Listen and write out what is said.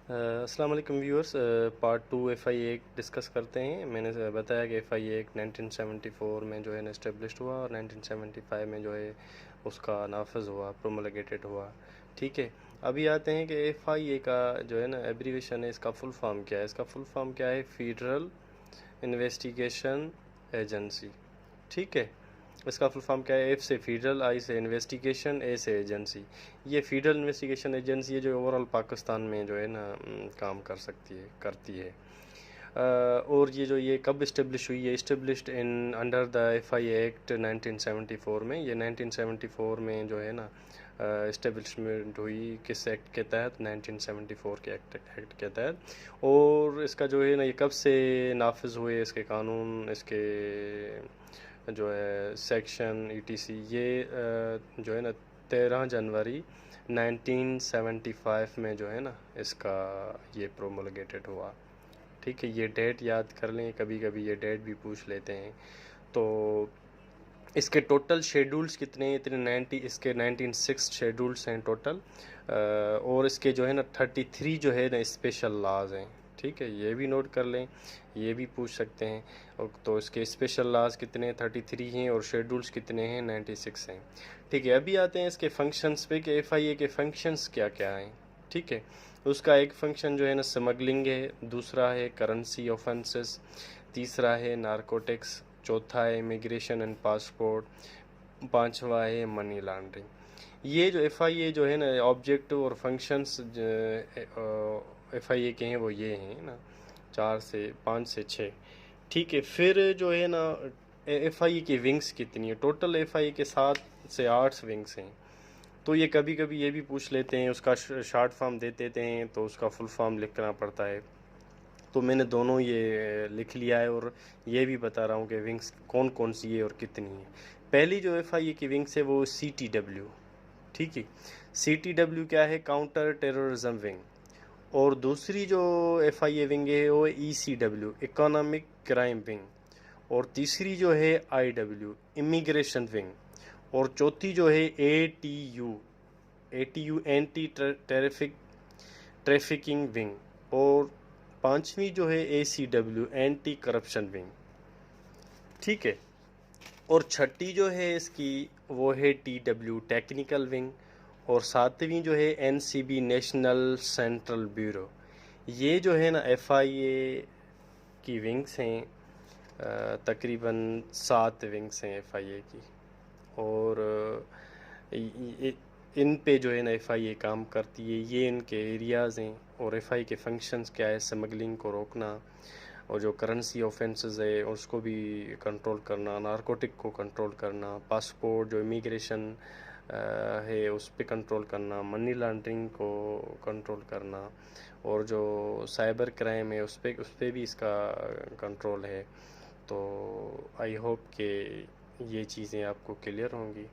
السلام علیکم viewers, part 2 F آئی ایک ڈسکس کرتے ہیں۔ میں نے بتایا کہ ایف آئی ایک 1974 میں جو ہے نا اسٹیبلشڈ ہوا اور 1975 میں جو ہے اس کا نافذ ہوا، پرومولگیٹڈ ہوا۔ ٹھیک ہے، ابھی آتے ہیں کہ ایف آئی اے کا جو ہے نا ایبریویشن ہے، اس کا فل فارم کیا ہے۔ اس کا فل فارم کیا ہے؟ Federal investigation agency. ٹھیک ہے، اس کا فل فارم کیا ہے؟ ایف سے فیڈرل، آئی سے انویسٹیگیشن، اے سے ایجنسی۔ یہ فیڈرل انویسٹیگیشن ایجنسی ہے جو اوورال پاکستان میں جو ہے نا کام کرتی ہے۔ اور یہ کب اسٹیبلش ہوئی ہے؟ Established under the F I act 1974 میں۔ یہ 1974 میں جو ہے نا اسٹیبلشمنٹ ہوئی، کس ایکٹ کے تحت؟ 1974 کے ایکٹ کے تحت۔ اور اس کا جو ہے نا یہ کب سے نافذ ہوئے، اس کے قانون، اس کے جو ہے سیکشن ETC، یہ جو ہے نا 13 جنوری 1975 میں جو ہے نا اس کا یہ پرومولگیٹڈ ہوا۔ ٹھیک ہے، یہ ڈیٹ یاد کر لیں، کبھی کبھی یہ ڈیٹ بھی پوچھ لیتے ہیں۔ تو اس کے ٹوٹل شیڈولز کتنے ہیں؟ اس کے 96 شیڈولز ہیں ٹوٹل، اور اس کے جو ہے نا 33 جو ہے نا اسپیشل لاز ہیں۔ ٹھیک ہے، یہ بھی نوٹ کر لیں، یہ بھی پوچھ سکتے ہیں۔ تو اس کے اسپیشل لاز کتنے؟ 33 ہیں، اور شیڈولز کتنے ہیں؟ 96 ہیں۔ ٹھیک ہے، ابھی آتے ہیں اس کے فنکشنز پہ کہ ایف آئی اے کے فنکشنز کیا کیا ہیں۔ ٹھیک ہے، اس کا ایک فنکشن جو ہے نا سمگلنگ ہے، دوسرا ہے کرنسی آفنسز، تیسرا ہے نارکوٹکس، چوتھا ہے امیگریشن اینڈ پاسپورٹ، پانچواں ہے منی لانڈرنگ۔ یہ جو ایف آئی اے جو ہے نا آبجیکٹو اور فنکشنز ایف آئی اے کے ہیں وہ یہ ہیں نا 5 سے 6۔ ٹھیک ہے، پھر جو ہے نا ایف آئی اے کی ونگز کتنی ہے؟ ٹوٹل ایف آئی اے کے 7 سے 8 ونگز ہیں۔ تو یہ کبھی کبھی یہ بھی پوچھ لیتے ہیں، اس کا شارٹ فارم دے دیتے ہیں تو اس کا فل فارم لکھنا پڑتا ہے۔ تو میں نے دونوں یہ لکھ لیا ہے، اور یہ بھی بتا رہا ہوں کہ ونگز کون کون سی ہے اور کتنی ہیں۔ پہلی جو ایف آئی اے کی ونگز ہے وہ CTW۔ ٹھیک ہے، CTW کیا ہے؟ Counter terrorism wing. اور دوسری جو ایف آئی اے ونگ ہے وہ ECW، اکنامک کرائم ونگ۔ اور تیسری جو ہے IW، امیگریشن ونگ۔ اور چوتھی جو ہے ATU اینٹی ٹریفکنگ ونگ۔ اور پانچویں جو ہے ACW، اینٹی کرپشن ونگ۔ ٹھیک ہے، اور چھٹی جو ہے اس کی وہ ہے TW، ٹیکنیکل ونگ۔ اور ساتویں جو ہے NCB، نیشنل سینٹرل بیورو۔ یہ جو ہے نا ایف آئی اے کی ونگز ہیں، تقریباً 7 ونگز ہیں ایف آئی اے کی، اور ان پہ جو ہے نا ایف آئی اے کام کرتی ہے۔ یہ ان کے ایریاز ہیں، اور ایف آئی اے کے فنکشنز کیا ہے؟ سمگلنگ کو روکنا، اور جو کرنسی آفینسز ہے اس کو بھی کنٹرول کرنا، نارکوٹک کو کنٹرول کرنا، پاسپورٹ جو امیگریشن ہے اس پہ کنٹرول کرنا، منی لانڈرنگ کو کنٹرول کرنا، اور جو سائبر کرائم ہے اس پہ بھی اس کا کنٹرول ہے۔ تو آئی ہوپ کہ یہ چیزیں آپ کو کلیئر ہوں گی۔